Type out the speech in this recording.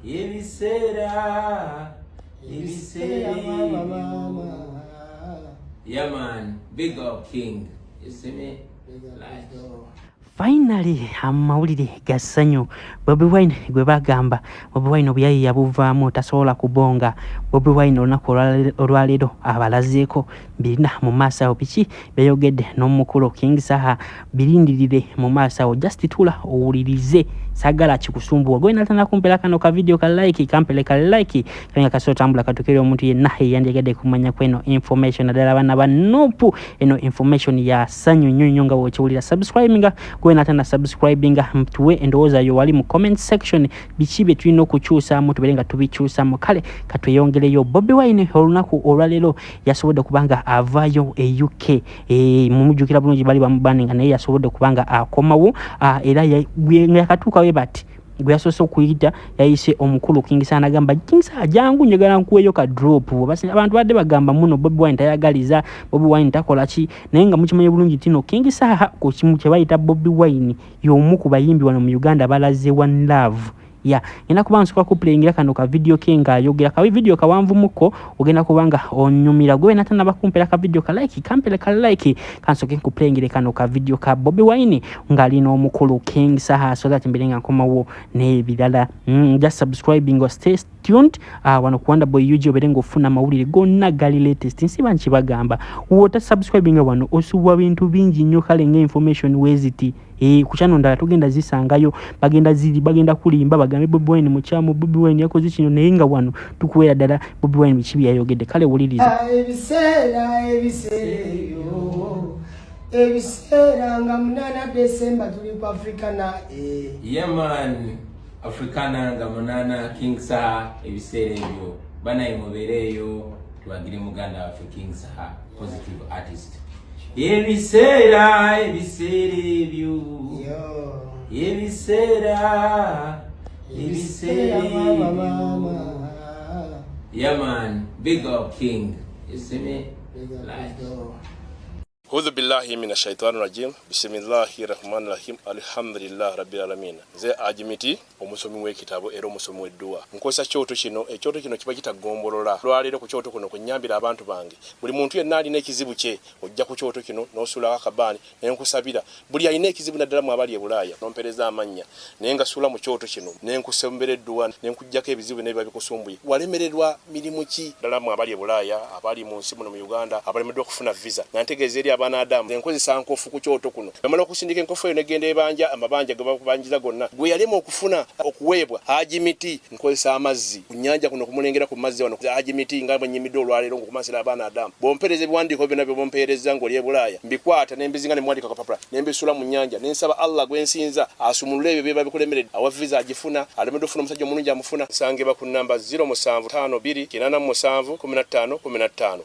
Yeah man, big up King. You see me? Like. Finally, amawulire gassanyu. Bobi Wine gwe bagamba. Bobi Wine obuyayi yabuvaamu tasobola kubonga. Bobi Wine olunaku olwaleero abalazeeko birina mu maaso awo biki byayogedde n'omukulu King Saha birindirire mu maaso awo. Just tula owulirize sagala kikusumbuwa. Gwe natana kumpera kano ka video ka like kampele ka like kanya kasotambula katukere omuntu yenna yandegede kumanya kweno information adala bana banopu eno information ya sanyu nyonyo nga wokiwulira subscribinga gwe natana subscribinga mtuwe endowooza yo wali mu comment section bikibe tulina okukyusa mu tuberenga tubikyusa mu kale katweyongeleyo. Bobi Wine olunaku olwaleero yasobodde kubanga avayo e UK mumujukira bulungi bali bamubaninga naye yasobodde kubanga akomawo era yakatuuka we bati gwe yasoose okuyita yayise omukulu King Saha nagamba King Saha jangu njagala nkuweyo ka drop basi abantu badde bagamba muno Bobi Wine tayagaliza Bobi Wine takola ki naye nga mukimanyi bulungi tino King Saha ku kimu kye bayita Bobi Wine y'omu ku bayimbi wano mu Uganda balaze one love. Ya ina kubansuka ku playingira kano ka video kenga yogera ka video kawanvu muko ogenda kubanga onyumira gwe natana bakumpera ka video ka like kampele ka like kansoke ku playingira kano ka video ka Bobi Wine ngali no omukulu King Saha so that mbirenga komawo ne bidala just subscribing or stay tuned wano kuwanda boy yuji oberengo funa mawulire gonna gali latest nsiba nchibagamba wota subscribing wano osuwa bintu bingi nnyo kale nge information weziti kuchano ndala tugenda zisangayo bagenda kulimba bagambe Bobi Wine muchamu Bobi Wine yakoze kino nayenga wano tukuwera dala Bobi Wine bichibi yayogedde kale wuliriza ebisera nga munana December tuli ku Africana yeah man Africana nga munana King Saha ebisera ebyo bana imubereyo tuagire muganda wa King Saha positive artist ebisera ebyo yeah man, big up King. You see me? Like. A'udhu billahi minash shaitani rajim. Bismillahir rahmanir rahim. Alhamdulillah rabbil alamin. Ze ajimiti omusomi w'ekitabo era omusomi w'edduwa. Nkosa kyoto kino ekyoto kino kiba kitagombolola. Lwalero ku kyoto kuno kunyambira abantu bange. Buli muntu yenna alina ekizibu kye ojja ku kyoto kino n'osula akabani n'enkusabira. Buli alina ekizibu naddala mu abali e Bulaya n'ompereza amanya. Nenga sula mu kyoto kino n'enkusembera edduwa n'enkujjako ebizibu n'ebiba bikusumbuye. Walemererwa mirimu ki ddala mu abali e Bulaya abali mu nsi muno mu Uganda abalemeddwa okufuna visa. Nantegeeza eri abana Adamu enkozesa nkofu ku kyoto kuno bamala okusindika enkofu eyo negenda ebanja amabanja gabakubanjiza gonna gwe yalema okufuna okuweebwa hajimiti nkozesa amazzi ku nnyanja kuno kumulengera ku mazzi wano hajimiti nga bwenyimidde olwaleero ngokumasira abana Adamu bompereza ebiwandiiko byonna bye bompereza ng'oli e Bulaya mbikwata nembizinga ne mwandika kapapula nembisula mu nnyanja nensaba Allah gwensinza asumulule ebyo byeba bikulemeredde awa visa agifuna alemedde ofuna omusajja omulungi amufuna nsangibwa ku namba 0752 877 15 15